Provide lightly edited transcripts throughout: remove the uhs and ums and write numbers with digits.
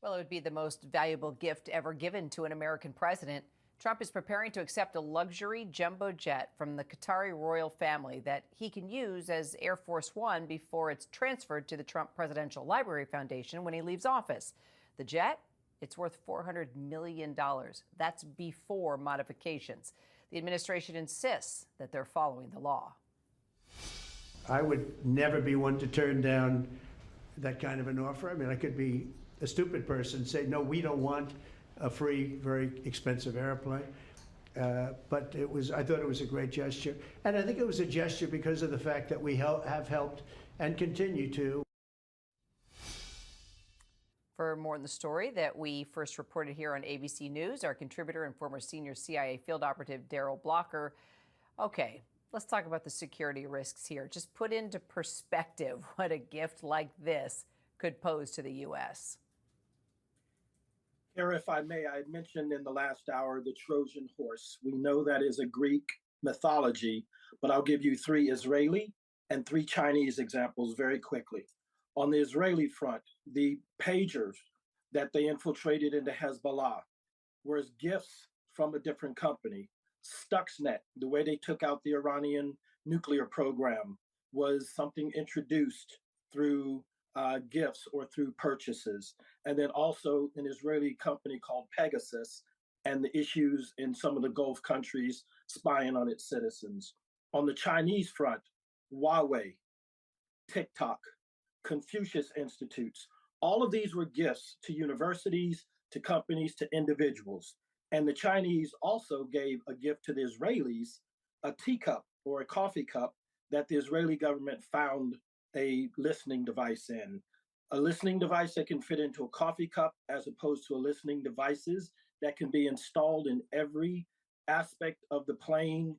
Well, it would be the most valuable gift ever given to an American president. Trump is preparing to accept a luxury jumbo jet from the Qatari royal family that he can use as Air Force One before it's transferred to the Trump Presidential Library Foundation when he leaves office. The jet, it's worth $400 million. That's before modifications. The administration insists that they're following the law. I would never be one to turn down that kind of an offer. I mean, I could be a stupid person and say, no, we don't want a free, very expensive airplane. But I thought it was a great gesture. And I think it was a gesture because of the fact that we have helped and continue to. For more on the story that we first reported here on ABC News, our contributor and former senior CIA field operative Daryl Blocker. Okay, let's talk about the security risks here. Just put into perspective what a gift like this could pose to the U.S. Here, if I may, I mentioned in the last hour the Trojan horse. We know that is a Greek mythology, but I'll give you 3 Israeli and 3 Chinese examples very quickly. On the Israeli front, the pagers that they infiltrated into Hezbollah were gifts from a different company. Stuxnet, the way they took out the Iranian nuclear program, was something introduced through gifts or through purchases. And then also an Israeli company called Pegasus and the issues in some of the Gulf countries spying on its citizens. On the Chinese front, Huawei, TikTok, Confucius Institutes, all of these were gifts to universities, to companies, to individuals. And the Chinese also gave a gift to the Israelis, a teacup or a coffee cup that the Israeli government found a listening device in. A listening device that can fit into a coffee cup as opposed to a listening devices that can be installed in every aspect of the plane,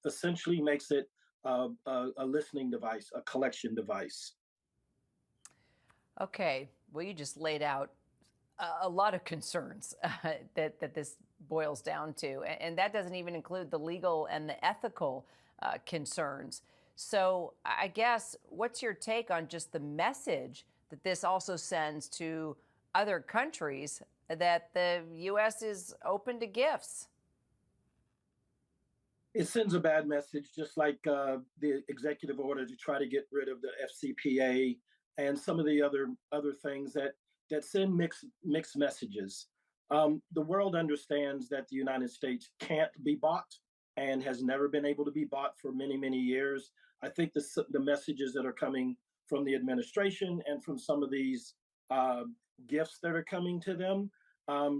essentially makes it a listening device, a collection device. Okay, well, you just laid out a lot of concerns that this boils down to, and that doesn't even include the legal and the ethical concerns. So I guess, what's your take on just the message that this also sends to other countries that the U.S. is open to gifts? It sends a bad message, just like the executive order to try to get rid of the FCPA and some of the other things that send mixed messages. The world understands that the United States can't be bought and has never been able to be bought for many, many years. I think the messages that are coming from the administration and from some of these gifts that are coming to them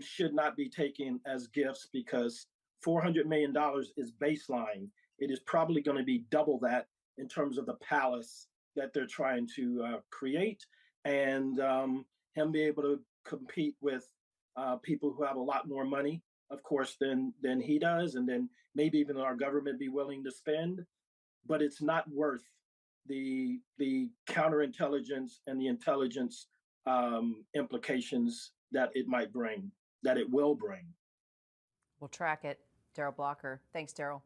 should not be taken as gifts, because $400 million is baseline. It is probably going to be double that in terms of the palace that they're trying to create, and him be able to compete with people who have a lot more money, of course, than he does, and then maybe even our government be willing to spend. But it's not worth the counterintelligence and the intelligence implications that it might bring, that it will bring. We'll track it. Daryl Blocker. Thanks, Daryl.